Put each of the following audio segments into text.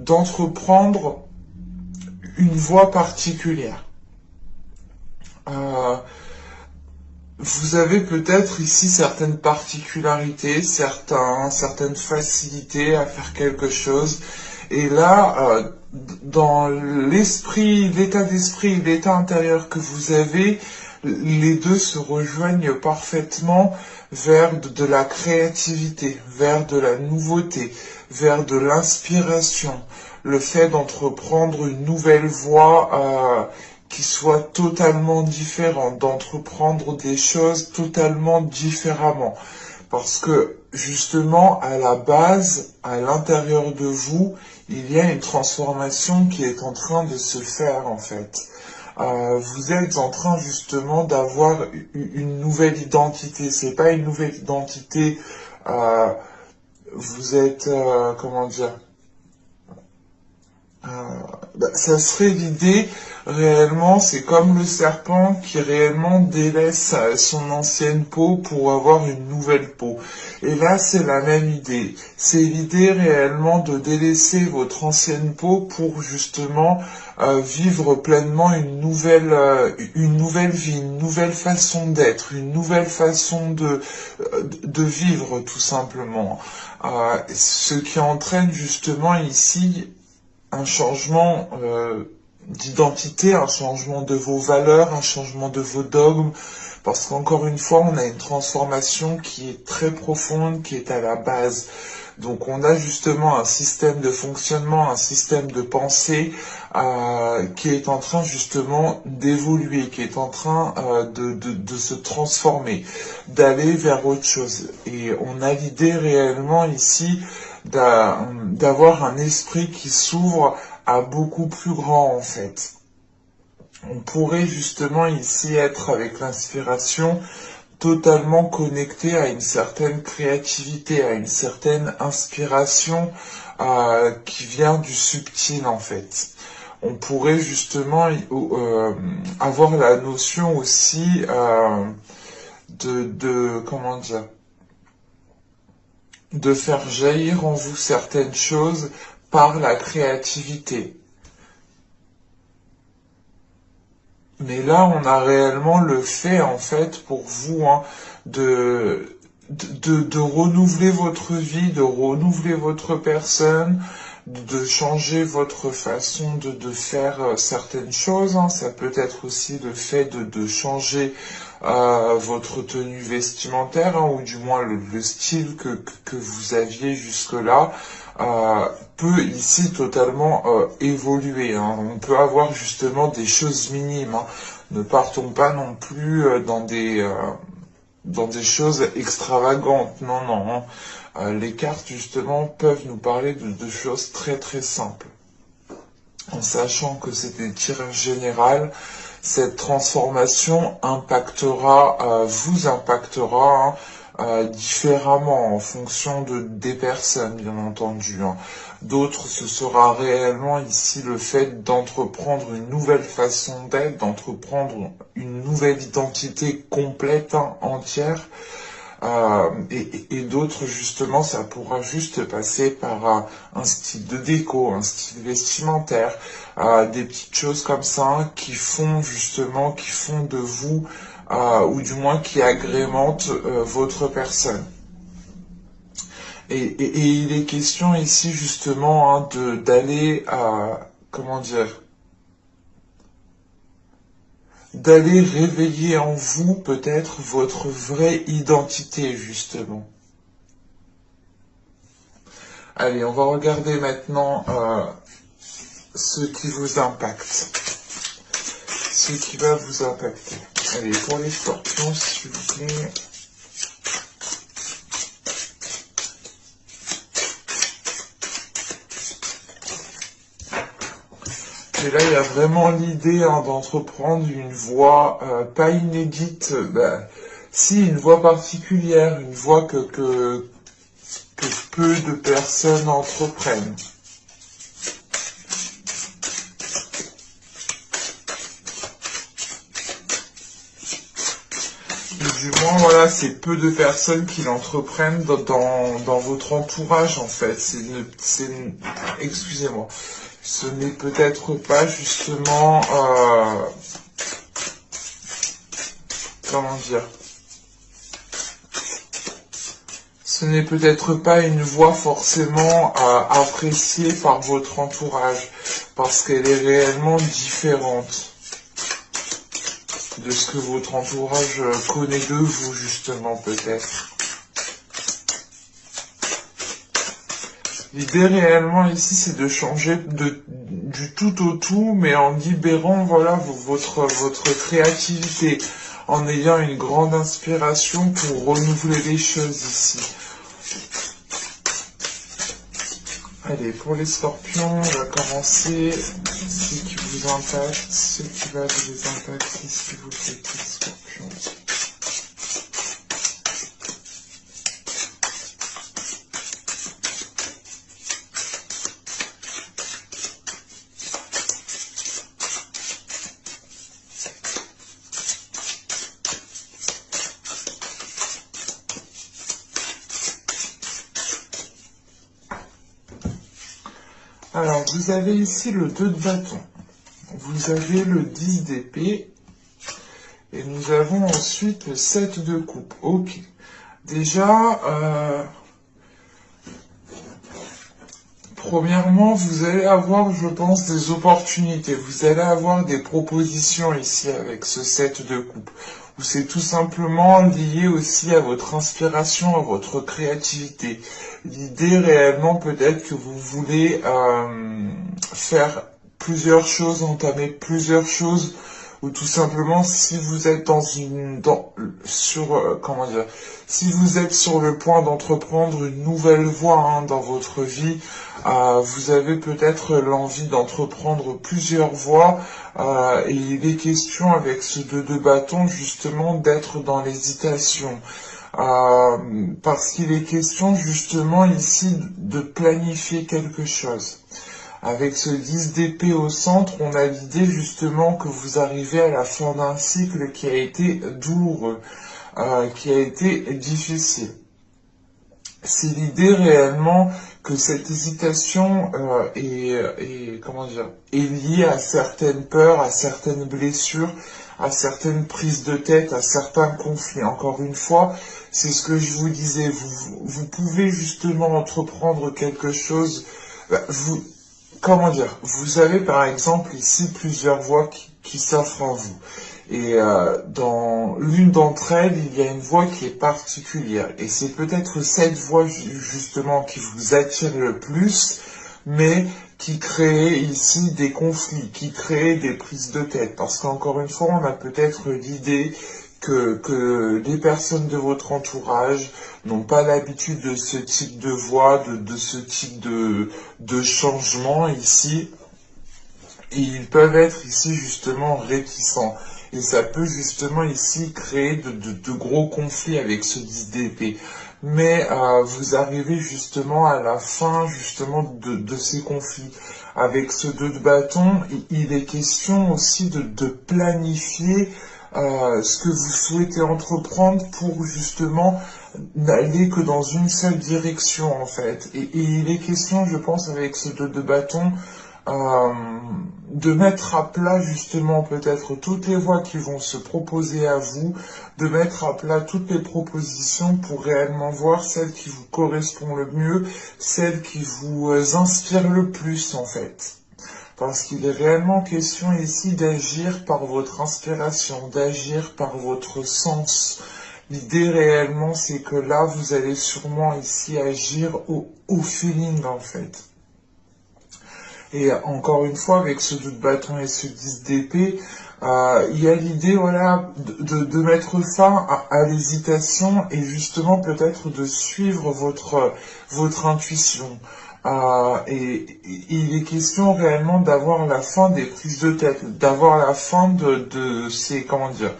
d'entreprendre une voie particulière. Vous avez peut-être ici certaines particularités, certaines facilités à faire quelque chose. Et là, dans l'état d'esprit, l'état intérieur que vous avez, les deux se rejoignent parfaitement vers de la créativité, vers de la nouveauté, vers de l'inspiration. Le fait d'entreprendre une nouvelle voie qui soit totalement différente, d'entreprendre des choses totalement différemment. Parce que justement, à la base, à l'intérieur de vous, il y a une transformation qui est en train de se faire en fait. Vous êtes en train justement d'avoir une nouvelle identité. C'est pas une nouvelle identité. Vous êtes comment dire. Ça serait l'idée, réellement, c'est comme le serpent qui réellement délaisse son ancienne peau pour avoir une nouvelle peau. Et là, c'est la même idée. C'est l'idée réellement de délaisser votre ancienne peau pour justement vivre pleinement une nouvelle vie, une nouvelle façon d'être, une nouvelle façon de vivre tout simplement. Ce qui entraîne justement ici un changement d'identité, un changement de vos valeurs, un changement de vos dogmes, parce qu'encore une fois, on a une transformation qui est très profonde, qui est à la base. Donc on a justement un système de fonctionnement, un système de pensée qui est en train justement d'évoluer, qui est en train de se transformer, d'aller vers autre chose. Et on a l'idée réellement ici d'avoir un esprit qui s'ouvre à beaucoup plus grand en fait. On pourrait justement ici être avec l'inspiration totalement connecté à une certaine créativité, à une certaine inspiration qui vient du subtil en fait. On pourrait justement avoir la notion aussi comment dire, de faire jaillir en vous certaines choses par la créativité. Mais là, on a réellement le fait, en fait, pour vous, hein, de renouveler votre vie, de renouveler votre personne, de changer votre façon de faire certaines choses. Hein. Ça peut être aussi le fait de changer votre tenue vestimentaire, hein, ou du moins le style que vous aviez jusque-là. Peut ici totalement évoluer. Hein. On peut avoir justement des choses minimes. Hein. Ne partons pas non plus dans des choses extravagantes. Non, non. Hein. Les cartes justement peuvent nous parler de choses très très simples. En sachant que c'est des tirages généraux, cette transformation vous impactera. Différemment en fonction des personnes, bien entendu. Hein. D'autres, ce sera réellement ici le fait d'entreprendre une nouvelle façon d'être, d'entreprendre une nouvelle identité complète, hein, entière. Et d'autres, justement, ça pourra juste passer par un style de déco, un style vestimentaire, des petites choses comme ça, hein, qui font de vous ou du moins qui agrémente votre personne. Et il est question ici justement, hein, d'aller comment dire, d'aller réveiller en vous peut-être votre vraie identité justement. Allez, on va regarder maintenant ce qui vous impacte, ce qui va vous impacter. Allez, pour les scorpions, s'il vous plaît. Et là, il y a vraiment l'idée, hein, d'entreprendre une voie pas inédite, si, une voie particulière, une voie que peu de personnes entreprennent. Du moins, voilà, c'est peu de personnes qui l'entreprennent dans votre entourage, en fait. excusez-moi, ce n'est peut-être pas justement, comment dire, ce n'est peut-être pas une voix forcément appréciée par votre entourage, parce qu'elle est réellement différente de ce que votre entourage connaît de vous, justement, peut-être. L'idée réellement ici, c'est de changer du tout au tout, mais en libérant, voilà, votre créativité, en ayant une grande inspiration pour renouveler les choses ici. Allez, pour les scorpions, on va commencer. Ce qui vous impacte, ce qui va vous impacter, si vous faites les scorpions. Alors, vous avez ici le 2 de bâton. Vous avez le 10 d'épée. Et nous avons ensuite le 7 de coupe. Ok. Déjà, premièrement, vous allez avoir, je pense, des opportunités. Vous allez avoir des propositions ici avec ce 7 de coupe. Ou c'est tout simplement lié aussi à votre inspiration, à votre créativité. L'idée réellement peut-être que vous voulez faire plusieurs choses, entamer plusieurs choses, ou tout simplement si vous êtes comment dire, si vous êtes sur le point d'entreprendre une nouvelle voie dans votre vie, vous avez peut-être l'envie d'entreprendre plusieurs voies, et il est question avec ce 2 de bâton justement d'être dans l'hésitation. Parce qu'il est question justement ici de planifier quelque chose. Avec ce 10 d'épée au centre, on a l'idée justement que vous arrivez à la fin d'un cycle qui a été douloureux, qui a été difficile. C'est l'idée réellement que cette hésitation comment dire, est liée à certaines peurs, à certaines blessures, à certaines prises de tête, à certains conflits. Encore une fois, c'est ce que je vous disais, vous pouvez justement entreprendre quelque chose, comment dire, vous avez par exemple ici plusieurs voies qui s'offrent à vous. Et dans l'une d'entre elles, il y a une voie qui est particulière. Et c'est peut-être cette voie justement qui vous attire le plus, mais qui crée ici des conflits, qui crée des prises de tête. Parce qu'encore une fois, on a peut-être l'idée que les personnes de votre entourage n'ont pas l'habitude de ce type de voie, de ce type de changement ici. Et ils peuvent être ici justement réticents. Et ça peut justement ici créer de gros conflits avec ce 10 d'épée. Mais vous arrivez justement à la fin justement de ces conflits. Avec ce 2 de bâton, il est question aussi de planifier ce que vous souhaitez entreprendre pour justement n'aller que dans une seule direction en fait. Et il est question, je pense, avec ce 2 de bâton, de mettre à plat justement peut-être toutes les voies qui vont se proposer à vous, de mettre à plat toutes les propositions pour réellement voir celle qui vous correspond le mieux, celle qui vous inspire le plus en fait. Parce qu'il est réellement question ici d'agir par votre inspiration, d'agir par votre sens. L'idée réellement c'est que là vous allez sûrement ici agir au feeling en fait. Et encore une fois, avec ce 2 de bâton et ce 10 d'épée, il y a l'idée voilà, de mettre fin à l'hésitation et justement peut-être de suivre votre intuition. Et il est question réellement d'avoir la fin des prises de tête, d'avoir la fin de ces, comment dire,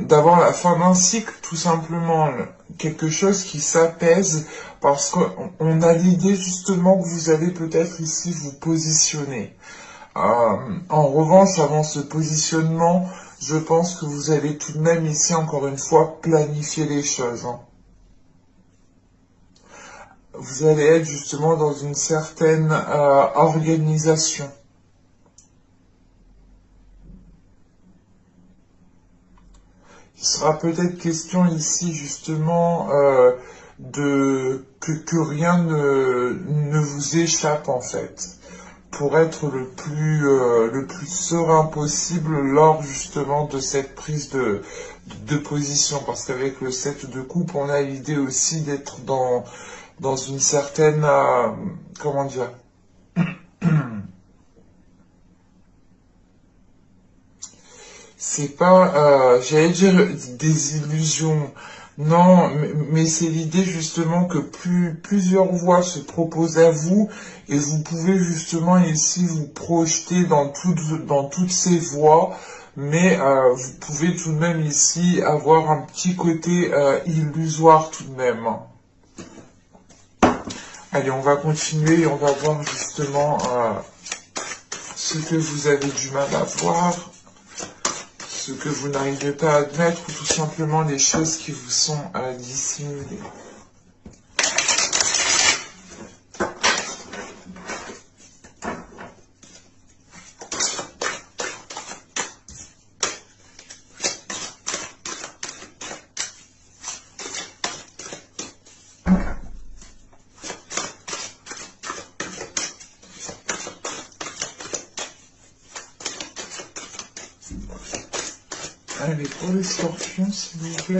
d'avoir la fin d'un cycle, tout simplement, quelque chose qui s'apaise, parce qu'on a l'idée justement que vous allez peut-être ici vous positionner. En revanche, avant ce positionnement, je pense que vous allez tout de même ici, encore une fois, planifier les choses. vous allez être justement dans une certaine organisation. Il sera peut-être question ici justement que rien ne vous échappe en fait, pour être le plus serein possible lors justement de cette prise de position. Parce qu'avec le 7 de coupe, on a l'idée aussi d'être dans une certaine, comment dire, c'est pas, j'allais dire des illusions. Non, mais c'est l'idée justement que plusieurs voies se proposent à vous et vous pouvez justement ici vous projeter dans toutes ces voies, mais vous pouvez tout de même ici avoir un petit côté illusoire tout de même. Allez, on va continuer et on va voir justement ce que vous avez du mal à voir, ce que vous n'arrivez pas à admettre, ou tout simplement les choses qui vous sont dissimulées. Allez, pour les scorpions, s'il vous plaît.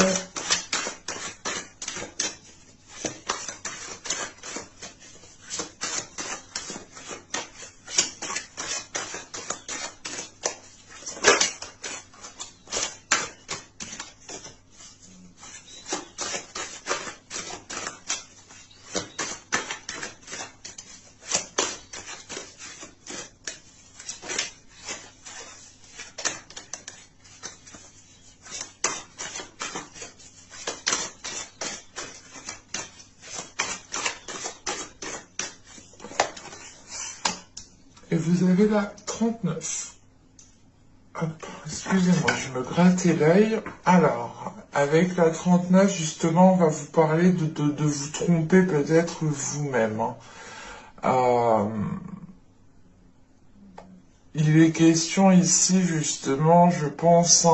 Et vous avez la 39. Hop, excusez-moi, je me grattais l'œil. Alors, avec la 39, justement, on va vous parler de vous tromper peut-être vous-même. Il est question ici, justement, je pense,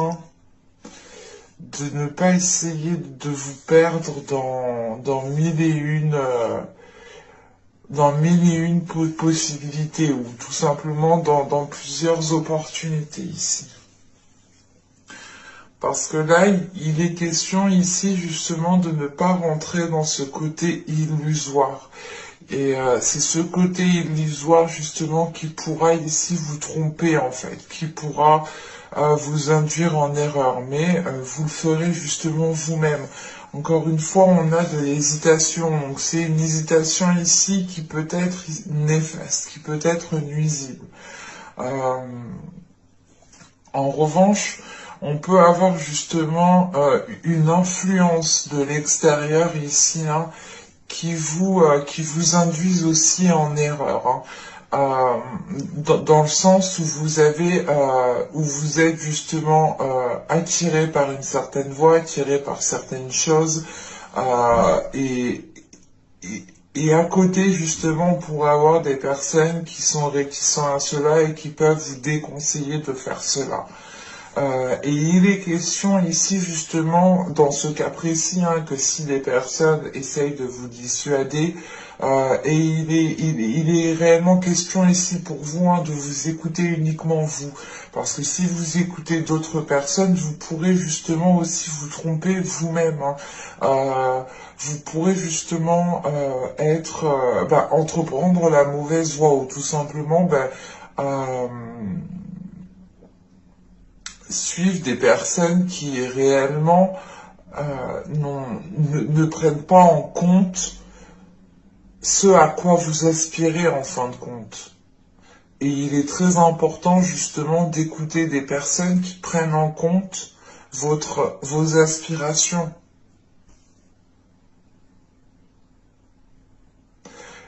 de ne pas essayer de vous perdre dans mille et une possibilités, ou tout simplement dans plusieurs opportunités ici. Parce que là, il est question ici justement de ne pas rentrer dans ce côté illusoire. Et c'est ce côté illusoire justement qui pourra ici vous tromper en fait, qui pourra vous induire en erreur, mais vous le ferez justement vous-même. Encore une fois, on a de l'hésitation, donc c'est une hésitation ici qui peut être néfaste, qui peut être nuisible. En revanche, on peut avoir justement une influence de l'extérieur ici, hein, qui vous induisent aussi en erreur, hein. Dans le sens où où vous êtes justement attiré par une certaine voie, attiré par certaines choses, et, et à côté justement on pourrait avoir des personnes qui sont réticentes à cela et qui peuvent vous déconseiller de faire cela. Et il est question ici justement, dans ce cas précis, hein, que si les personnes essayent de vous dissuader, et il est réellement question ici pour vous, hein, de vous écouter uniquement vous. Parce que si vous écoutez d'autres personnes, vous pourrez justement aussi vous tromper vous-même, hein. Vous pourrez justement entreprendre la mauvaise voie, ou tout simplement suivre des personnes qui réellement ne prennent pas en compte ce à quoi vous aspirez en fin de compte. Et il est très important justement d'écouter des personnes qui prennent en compte vos aspirations.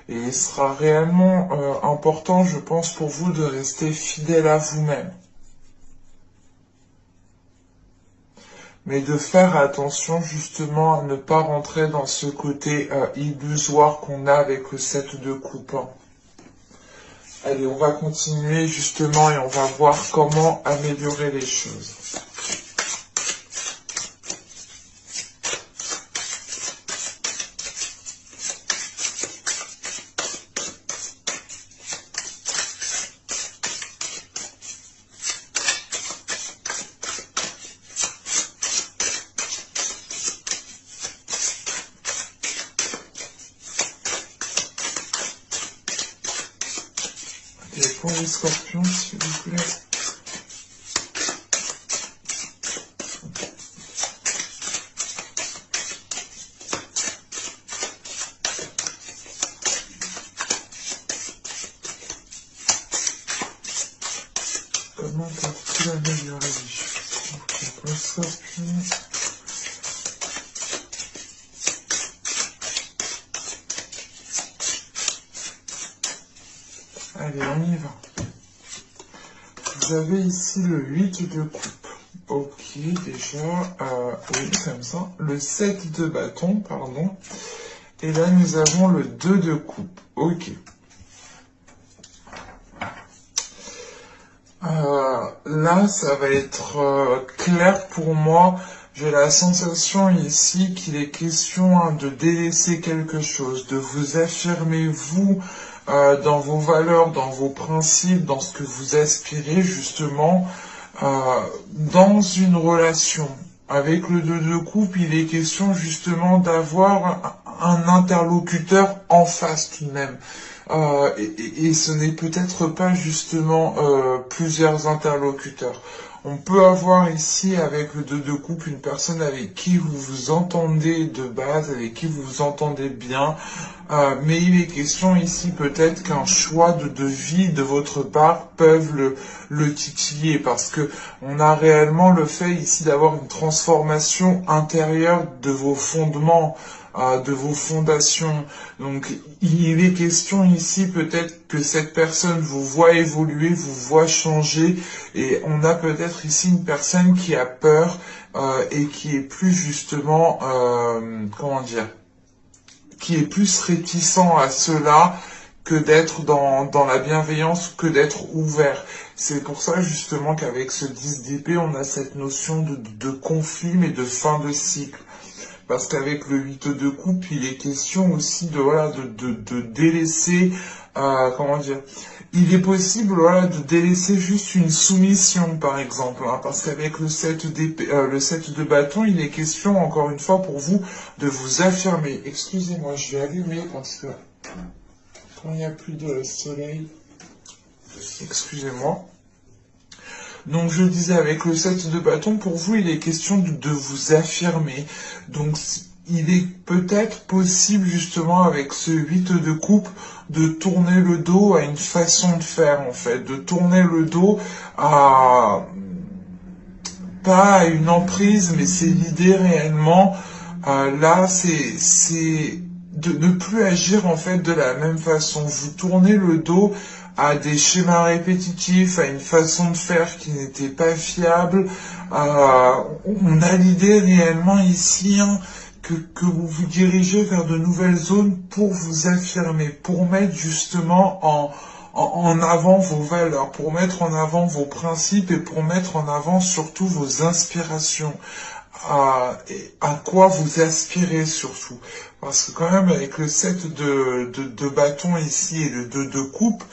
Et il sera réellement important, je pense, pour vous de rester fidèle à vous-même. mais de faire attention justement à ne pas rentrer dans ce côté illusoire qu'on a avec le 7 de coupe. Hein. Allez, on va continuer justement et on va voir comment améliorer les choses. Et pour les scorpions, s'il vous plaît. Comment peuvent-ils améliorer les choses? Pour les scorpions. Allez, on y va. Vous avez ici le 8 de coupe. Ok, déjà, oui, comme ça. Le 7 de bâton, pardon. Et là, nous avons le 2 de coupe. Ok. Là, ça va être clair pour moi. J'ai la sensation ici qu'il est question de délaisser quelque chose, de vous affirmer vous dans vos valeurs, dans vos principes, dans ce que vous aspirez justement dans une relation. Avec le 2 de coupe, il est question justement d'avoir un interlocuteur en face tout de même. Et ce n'est peut-être pas justement plusieurs interlocuteurs. On peut avoir ici avec le 2 de coupe une personne avec qui vous vous entendez de base, avec qui vous vous entendez bien, mais il est question ici peut-être qu'un choix de vie de votre part peuvent le titiller parce que on a réellement le fait ici d'avoir une transformation intérieure de vos fondements, de vos fondations. Donc il est question ici peut-être que cette personne vous voit évoluer, vous voit changer et on a peut-être ici une personne qui a peur et qui est plus justement, comment dire, qui est plus réticent à cela que d'être dans la bienveillance, que d'être ouvert. C'est pour ça justement qu'avec ce 10 d'épée, on a cette notion de conflit mais de fin de cycle. Parce qu'avec le 8 de coupe, il est question aussi de voilà de délaisser, comment dire, il est possible voilà de délaisser juste une soumission par exemple, hein, parce qu'avec le 7 d'épée, le 7 de bâton, il est question encore une fois pour vous de vous affirmer. Excusez-moi, je vais allumer parce que quand il n'y a plus de soleil, excusez-moi. Donc je disais, avec le 7 de bâton, pour vous, il est question de vous affirmer. Donc il est peut-être possible, justement, avec ce 8 de coupe, de tourner le dos à une façon de faire, en fait. De tourner le dos à... pas à une emprise, mais c'est l'idée réellement. Là, c'est de ne plus agir, en fait, de la même façon. Vous tournez le dos à des schémas répétitifs, à une façon de faire qui n'était pas fiable. On a l'idée réellement ici hein, que vous vous dirigez vers de nouvelles zones pour vous affirmer, pour mettre justement en avant vos valeurs, pour mettre en avant vos principes et pour mettre en avant surtout vos inspirations. À quoi vous aspirez surtout. Parce que quand même avec le 7 de bâton ici et le 2 de coupe,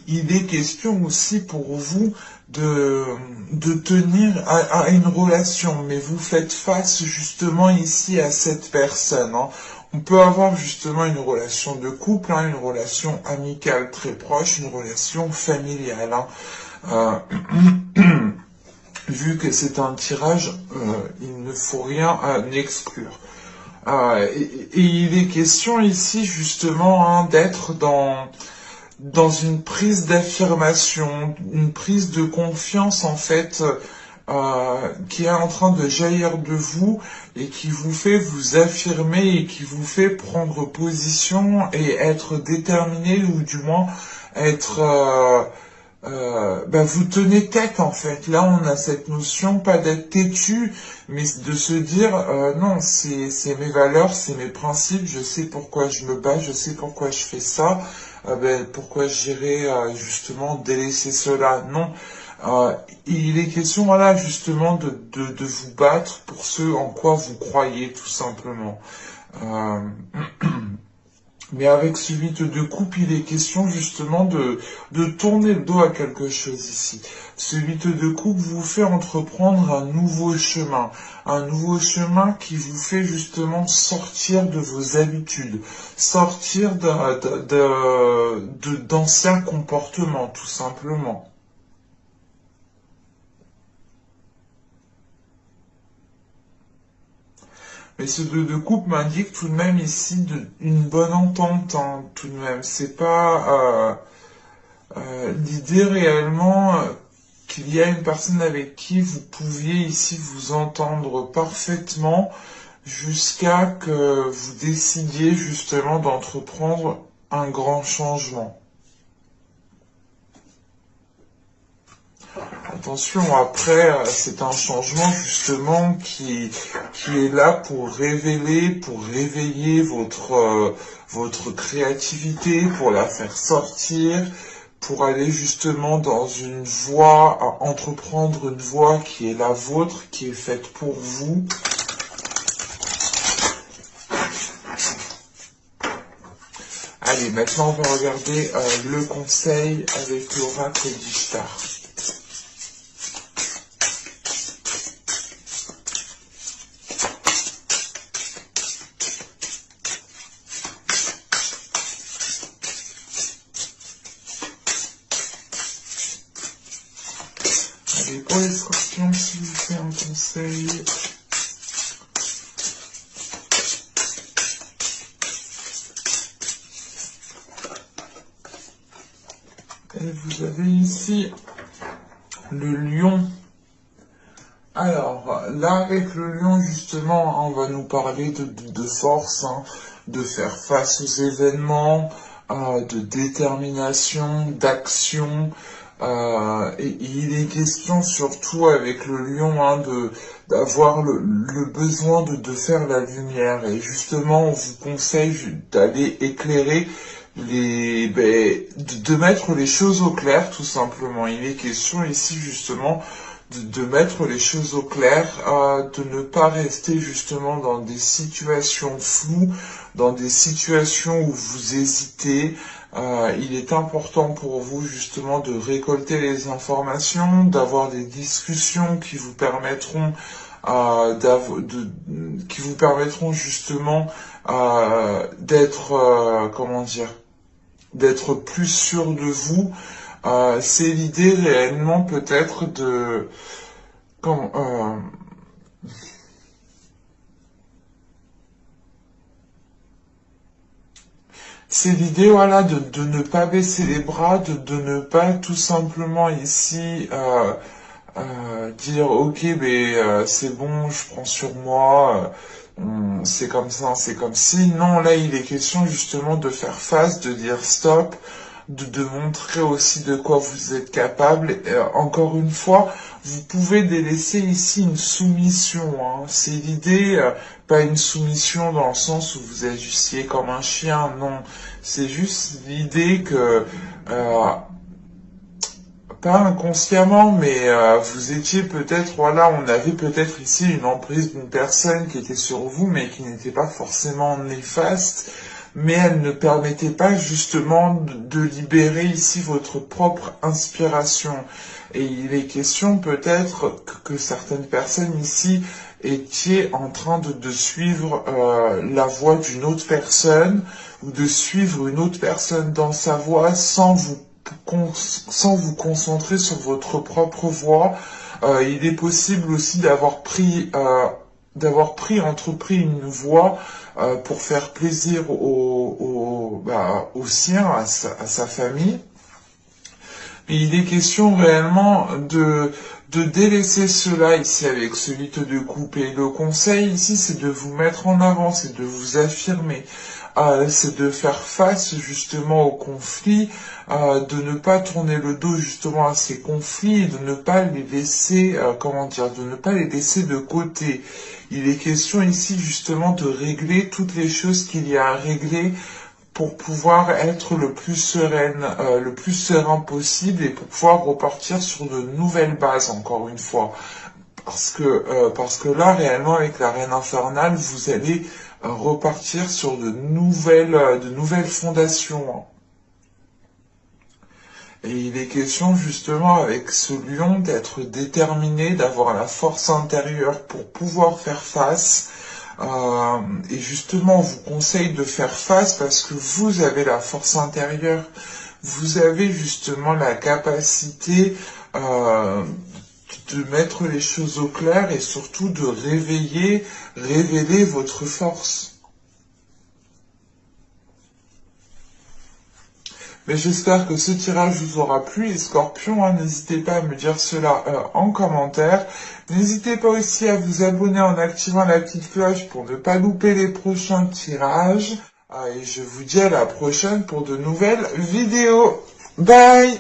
il est question aussi pour vous de tenir à une relation, mais vous faites face justement ici à cette personne. Hein. On peut avoir justement une relation de couple, hein, une relation amicale très proche, une relation familiale. Hein. Vu que c'est un tirage, il ne faut rien exclure. Et il est question ici justement hein, d'être dans une prise d'affirmation, une prise de confiance en fait, qui est en train de jaillir de vous et qui vous fait vous affirmer et qui vous fait prendre position et être déterminé ou du moins être vous tenez tête en fait. Là, on a cette notion, pas d'être têtu, mais de se dire non, c'est mes valeurs, c'est mes principes, je sais pourquoi je me bats, je sais pourquoi je fais ça, pourquoi j'irai justement délaisser cela. Non. Euh, il est question, voilà, justement, de vous battre pour ce en quoi vous croyez, tout simplement. Euh, Mais avec ce 8 de coupe, il est question justement de tourner le dos à quelque chose ici. Ce 8 de coupe vous fait entreprendre un nouveau chemin qui vous fait justement sortir de vos habitudes, sortir d'anciens comportements, tout simplement. Mais ce 2 de coupe m'indique tout de même ici une bonne entente, hein, tout de même. C'est pas l'idée réellement qu'il y a une personne avec qui vous pouviez ici vous entendre parfaitement jusqu'à que vous décidiez justement d'entreprendre un grand changement. Attention, après, c'est un changement justement qui est là pour révéler, pour réveiller votre créativité, pour la faire sortir, pour aller justement dans une voie, à entreprendre une voie qui est la vôtre, qui est faite pour vous. Allez, maintenant on va regarder le conseil avec l'oracle d'Ishtar. Allez, pour les scorpions, si vous faites un conseil. Et vous avez ici le lion. Alors, là, avec le lion, justement, on va nous parler de force, hein, de faire face aux événements, de détermination, d'action. Et il est question surtout avec le lion hein, d'avoir le besoin de faire la lumière. Et justement, on vous conseille d'aller éclairer de mettre les choses au clair, tout simplement. Il est question ici justement de mettre les choses au clair, de ne pas rester justement dans des situations floues, dans des situations où vous hésitez. Il est important pour vous justement de récolter les informations, d'avoir des discussions qui vous permettront qui vous permettront justement comment dire, d'être plus sûr de vous. C'est l'idée réellement peut-être de comment, c'est l'idée voilà de ne pas baisser les bras, de ne pas tout simplement ici dire ok c'est bon, je prends sur moi, c'est comme ça, c'est comme si. Non, là il est question justement de faire face, de dire stop, de montrer aussi de quoi vous êtes capable. Et, encore une fois, vous pouvez délaisser ici une soumission. Hein. C'est l'idée, pas une soumission dans le sens où vous agissiez comme un chien, non. C'est juste l'idée que pas inconsciemment, mais vous étiez peut-être, voilà, on avait peut-être ici une emprise d'une personne qui était sur vous, mais qui n'était pas forcément néfaste, mais elle ne permettait pas justement de libérer ici votre propre inspiration. Et il est question peut-être que certaines personnes ici étiez en train de suivre la voie d'une autre personne, ou de suivre une autre personne dans sa voie sans vous concentrer sur votre propre voie. Il est possible aussi entrepris une voie pour faire plaisir au sien, à sa famille. Mais il est question réellement de délaisser cela ici avec ce 8 de coupe. Et le conseil ici, c'est de vous mettre en avant, c'est de vous affirmer. c'est de faire face justement aux conflits, de ne pas tourner le dos justement à ces conflits, et de ne pas les laisser, comment dire, de ne pas les laisser de côté. Il est question ici justement de régler toutes les choses qu'il y a à régler pour pouvoir être le plus serein possible et pour pouvoir repartir sur de nouvelles bases, encore une fois. Parce que là, réellement, avec la Reine Infernale, vous allez repartir sur de nouvelles fondations, hein. Et il est question justement avec ce lion d'être déterminé, d'avoir la force intérieure pour pouvoir faire face. Et justement, on vous conseille de faire face parce que vous avez la force intérieure, vous avez justement la capacité de mettre les choses au clair et surtout de révéler votre force. Mais j'espère que ce tirage vous aura plu, les scorpions, hein, n'hésitez pas à me dire cela en commentaire. N'hésitez pas aussi à vous abonner en activant la petite cloche pour ne pas louper les prochains tirages. Et je vous dis à la prochaine pour de nouvelles vidéos. Bye!